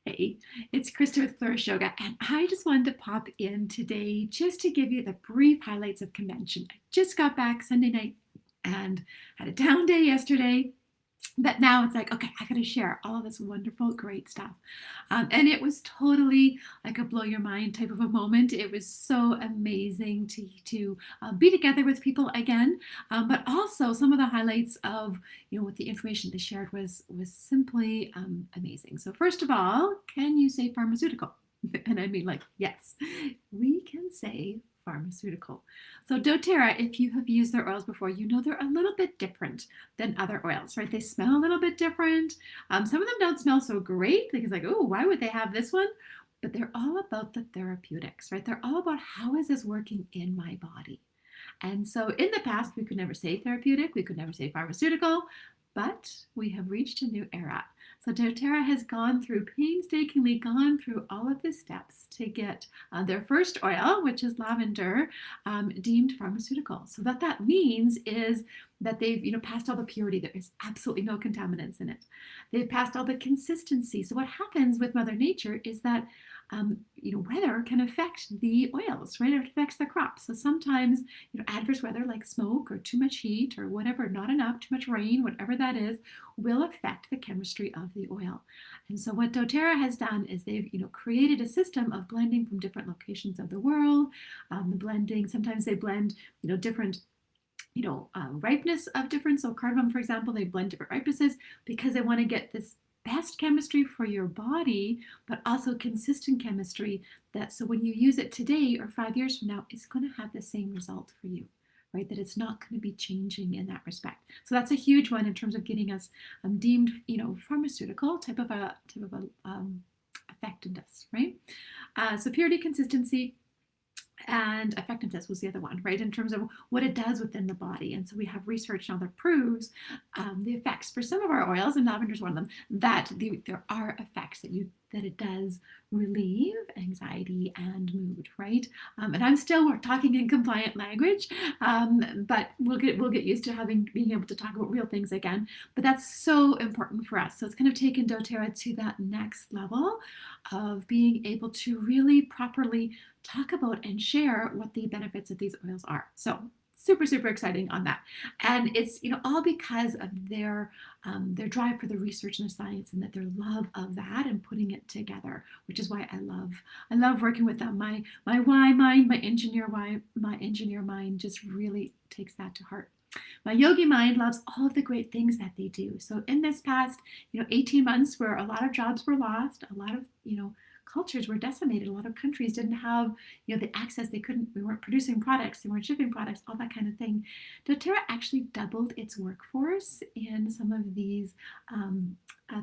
Hey, it's Krista with Flourish Yoga, and I just wanted to pop in today just to give you the brief highlights of convention. I just got back Sunday night and had a down day yesterday, but now it's like, okay, I got to share all of this wonderful, great stuff. And it was totally like a blow your mind type of a moment. It was so amazing to be together with people again, but also some of the highlights of what the information they shared was simply amazing. So first of all, can you say pharmaceutical? And I mean, like, yes, we can say pharmaceutical. So doTERRA, if you have used their oils before, you know they're a little bit different than other oils, right? They smell a little bit different. Some of them don't smell so great because like, oh, why would they have this one? But they're all about the therapeutics, right? They're all about how is this working in my body? And so in the past, we could never say therapeutic, we could never say pharmaceutical, but we have reached a new era. So doTERRA has painstakingly gone through all of the steps to get their first oil, which is lavender, deemed pharmaceutical. So what that means is that they've passed all the purity. There is absolutely no contaminants in it. They've passed all the consistency. So what happens with Mother Nature is that weather can affect the oils, right? It affects the crops. So sometimes, adverse weather like smoke or too much heat or whatever, not enough, too much rain, whatever that is, will affect the chemistry of the oil. And so what doTERRA has done is they've, created a system of blending from different locations of the world. Sometimes they blend, different ripeness of different. So cardamom, for example, they blend different ripenesses because they want to get this best chemistry for your body, but also consistent chemistry so when you use it today or 5 years from now, it's going to have the same result for you, right? That it's not going to be changing in that respect. So that's a huge one in terms of getting us deemed, pharmaceutical type of effectiveness, right? So purity, consistency, and effectiveness was the other one, right? In terms of what it does within the body. And so we have research now that proves the effects for some of our oils, and lavender is one of them, that there are effects that it does relieve anxiety and mood, right? And I'm still talking in compliant language, but we'll get used to being able to talk about real things again. But that's so important for us. So it's kind of taken doTERRA to that next level of being able to really properly talk about and share what the benefits of these oils are. So super, super exciting on that. And it's, all because of their drive for the research and the science and that their love of that and putting it together, which is why I love working with them. My why mind, my engineer mind just really takes that to heart. My yogi mind loves all of the great things that they do. So in this past, 18 months where a lot of jobs were lost, a lot of, cultures were decimated. A lot of countries didn't have, the access. We weren't producing products, they weren't shipping products, all that kind of thing. doTERRA actually doubled its workforce in some of these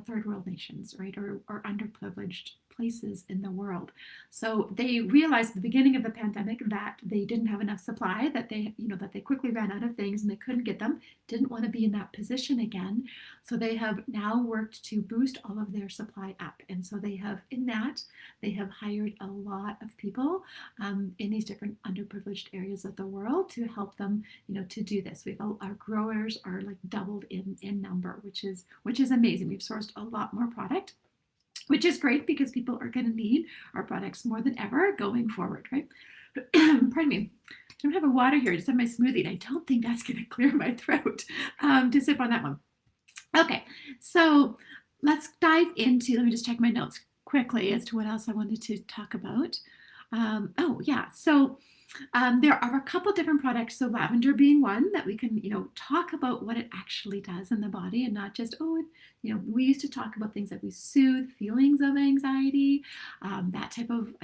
third world nations, right, or underprivileged places in the world. So they realized at the beginning of the pandemic that they didn't have enough supply, that they quickly ran out of things and they couldn't get them, didn't want to be in that position again. So they have now worked to boost all of their supply up. And so they have hired a lot of people in these different underprivileged areas of the world to help them, to do this. Our growers are like doubled in number, which is amazing. We've sourced a lot more product, which is great because people are going to need our products more than ever going forward, right? Pardon me. I don't have a water here. I just have my smoothie, and I don't think that's going to clear my throat to sip on that one. Okay, so let's dive into, let me just check my notes quickly as to what else I wanted to talk about. There are a couple different products, so lavender being one that we can, talk about what it actually does in the body and not just, we used to talk about things like we soothe feelings of anxiety, that type of,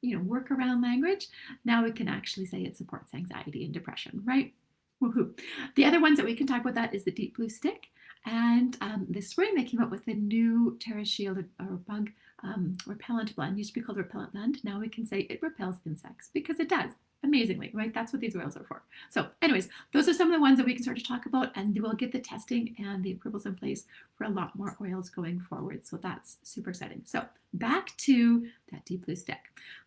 workaround language. Now we can actually say it supports anxiety and depression, right? Woohoo. The other ones that we can talk about that is the deep blue stick. And this spring they came up with a new Terra Shield or bug repellent blend. It used to be called repellent blend. Now we can say it repels insects because it does. Amazingly, right? That's what these oils are for. So anyways, those are some of the ones that we can start to talk about, and we'll get the testing and the approvals in place for a lot more oils going forward. So that's super exciting. So back to that deep blue stick.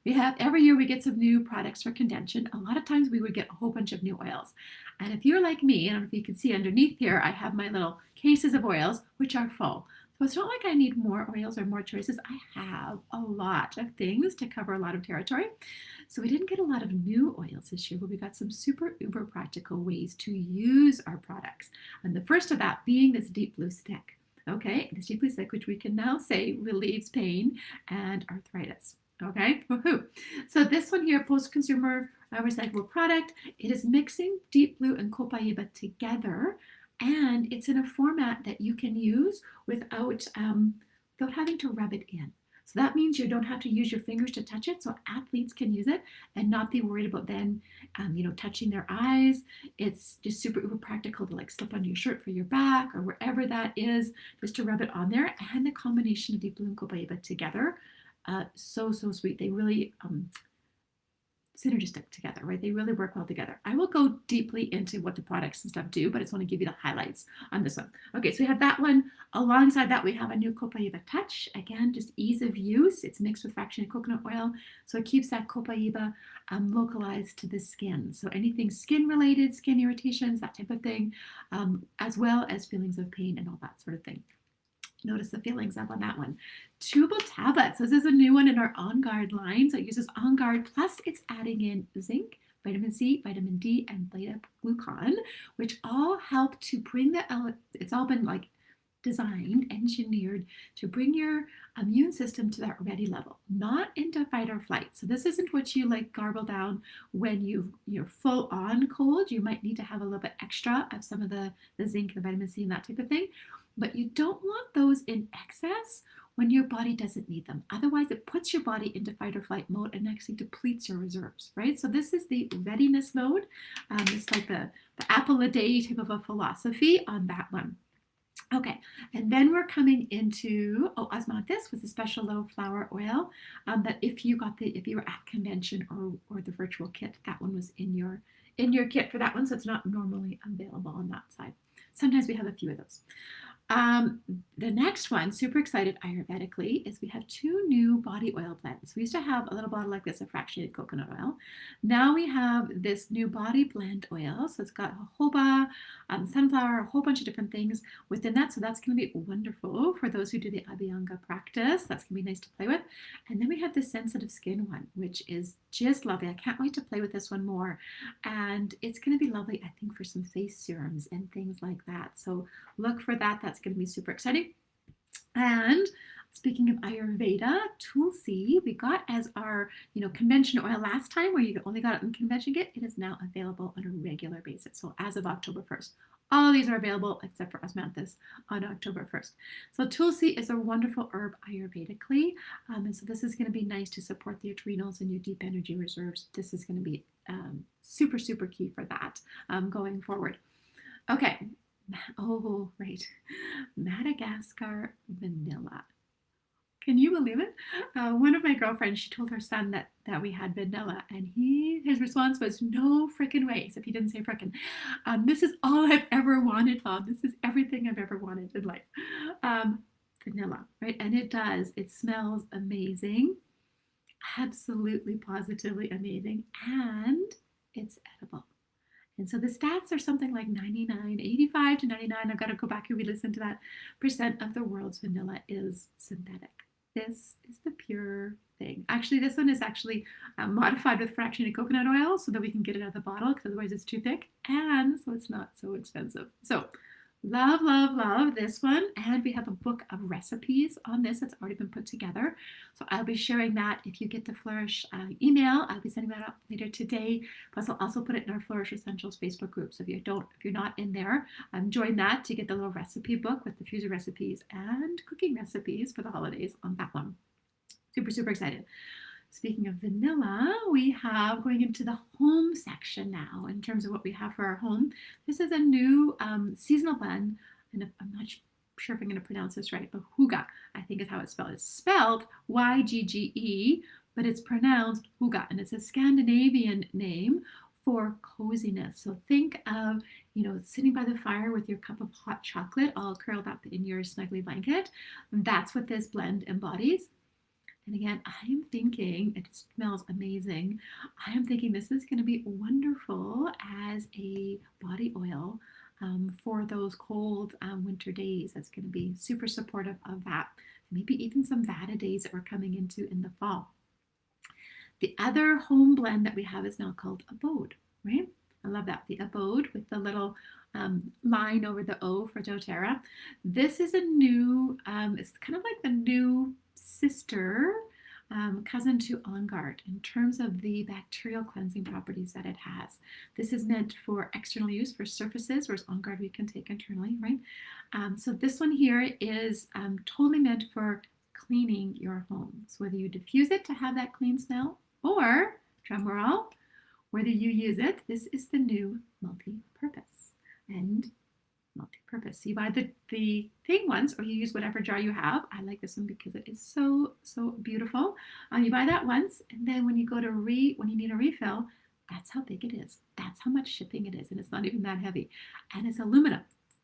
Every year we get some new products for convention. A lot of times we would get a whole bunch of new oils. And if you're like me, I don't know if you can see underneath here, I have my little cases of oils, which are full. So it's not like I need more oils or more choices. I have a lot of things to cover a lot of territory. So we didn't get a lot of new oils this year, but we got some super uber practical ways to use our products. And the first of that being this deep blue stick. Okay, this deep blue stick, which we can now say relieves pain and arthritis. Okay, woohoo. So this one here, post-consumer recyclable product, it is mixing deep blue and Copaiba together, and it's in a format that you can use without having to rub it in. So that means you don't have to use your fingers to touch it. So athletes can use it and not be worried about then, touching their eyes. It's just super uber practical to like slip on your shirt for your back or wherever that is, just to rub it on there. And the combination of deep blue and Copaiba together, so sweet. They really synergistic together, right? They really work well together. I will go deeply into what the products and stuff do, but I just want to give you the highlights on this one. Okay, so we have that one. Alongside that, we have a new Copaiba Touch. Again, just ease of use. It's mixed with fractionated coconut oil, so it keeps that Copaiba localized to the skin. So anything skin related, skin irritations, that type of thing, as well as feelings of pain and all that sort of thing. Notice the feelings up on that one. Chewable tablets. This is a new one in our On Guard line. So it uses On Guard, plus it's adding in zinc, vitamin C, vitamin D, and beta glucan, which all help to bring it's all been like designed, engineered to bring your immune system to that ready level, not into fight or flight. So this isn't what you like garble down when you're full on cold. You might need to have a little bit extra of some of the zinc, the vitamin C, and that type of thing. But you don't want those in excess when your body doesn't need them. Otherwise, it puts your body into fight or flight mode and actually depletes your reserves, right? So this is the readiness mode. It's like the apple a day type of a philosophy on that one. Okay, and then we're coming into osmanthus with a special little flower oil that if you were at convention or the virtual kit, that one was in your kit for that one, so it's not normally available on that side. Sometimes we have a few of those. The next one, super excited Ayurvedically, is we have 2 new body oil blends. We used to have a little bottle like this of fractionated coconut oil. Now we have this new body blend oil. So it's got jojoba, sunflower, a whole bunch of different things within that. So that's going to be wonderful for those who do the Abhyanga practice. That's going to be nice to play with. And then we have the sensitive skin one, which is just lovely. I can't wait to play with this one more. And it's going to be lovely, I think, for some face serums and things like that. So look for that. That's going to be super exciting. And speaking of Ayurveda, Tulsi, we got as our convention oil last time, where you only got it in convention kit. It is now available on a regular basis. So as of October 1st, all of these are available except for osmanthus on October 1st. So Tulsi is a wonderful herb Ayurvedically, and so this is going to be nice to support the adrenals and your deep energy reserves. This is going to be super key for that going forward. Okay. Oh, right. Madagascar Vanilla. Can you believe it? One of my girlfriends, she told her son that we had vanilla, and his response was, no frickin' way, except he didn't say frickin'. This is all I've ever wanted, Mom. This is everything I've ever wanted in life. Vanilla, right? And it does. It smells amazing. Absolutely, positively amazing. And it's edible. And so the stats are something like 85 to 99. I've got to go back and re-listen to that. % of the world's vanilla is synthetic. This is the pure thing. Actually, this one is actually modified with fractionated coconut oil so that we can get it out of the bottle, because otherwise it's too thick, and so it's not so expensive. So love this one. And we have a book of recipes on this that's already been put together. So I'll be sharing that. If you get the Flourish email, I'll be sending that out later today. Plus I'll also put it in our Flourish Essentials Facebook group. So if you're not in there, join that to get the little recipe book with the fusion recipes and cooking recipes for the holidays on that one. Super excited. Speaking of vanilla, we have going into the home section now in terms of what we have for our home. This is a new seasonal blend, and I'm not sure if I'm going to pronounce this right, but Hygge, I think is how it's spelled. It's spelled Ygge, but it's pronounced Hygge, and it's a Scandinavian name for coziness. So think of, sitting by the fire with your cup of hot chocolate all curled up in your snuggly blanket. That's what this blend embodies. And again, I'm thinking, it smells amazing. I am thinking this is going to be wonderful as a body oil for those cold winter days. That's going to be super supportive of that. Maybe even some Vata days that we're coming into in the fall. The other home blend that we have is now called Abode, right? I love that, the Abode with the little line over the O for doTERRA. This is a new, it's kind of like the new sister cousin to On Guard in terms of the bacterial cleansing properties that it has. This is meant for external use for surfaces, whereas On Guard we can take internally, right? So this one here is totally meant for cleaning your home. So whether you diffuse it to have that clean smell, or, drum roll, whether you use it, this is the new multi-purpose. And multi-purpose. So you buy the thing once, or you use whatever jar you have. I like this one because it is so beautiful. You buy that once, and then when you go to when you need a refill, that's how big it is. That's how much shipping it is, and it's not even that heavy. And it's aluminum,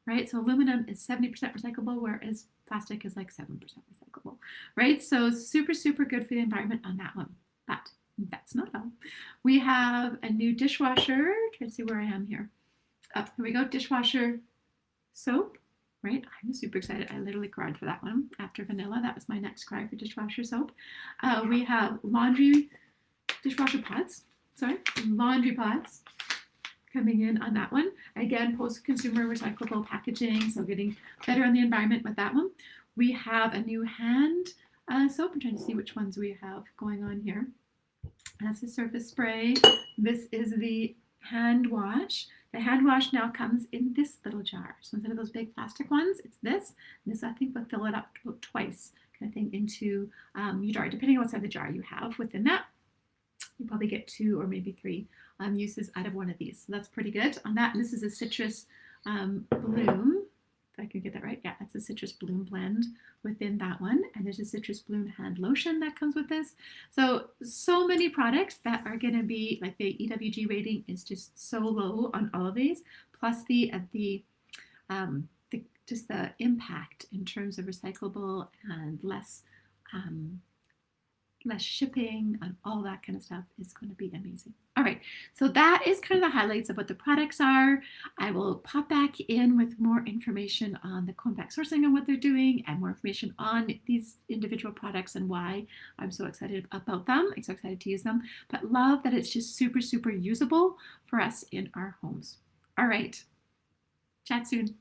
right? So aluminum is 70% recyclable, whereas plastic is like 7% recyclable, right? So super good for the environment on that one. But that's not all. We have a new dishwasher. Try to see where I am here. Here we go, dishwasher soap, right? I'm super excited. I literally cried for that one after vanilla. That was my next cry for dishwasher soap. We have laundry pods coming in on that one. Again, post-consumer recyclable packaging, so getting better on the environment with that one. We have a new hand soap. I'm trying to see which ones we have going on here. That's the surface spray. This is the hand wash. The hand wash now comes in this little jar. So instead of those big plastic ones, it's this. This, I think, will fill it up about twice kind of thing into your jar, depending on what size of the jar you have within that. You probably get 2 or maybe 3 uses out of one of these. So that's pretty good on that. And this is a citrus bloom. If I can get that right. Yeah, that's a citrus bloom blend within that one. And there's a citrus bloom hand lotion that comes with this. So many products that are going to be, like, the EWG rating is just so low on all of these. Plus just the impact in terms of recyclable and less shipping and all that kind of stuff is going to be amazing. All right, so that is kind of the highlights of what the products are. I will pop back in with more information on the compact sourcing and what they're doing, and more information on these individual products and why I'm so excited about them. I'm so excited to use them, but love that it's just super usable for us in our homes. All right, chat soon.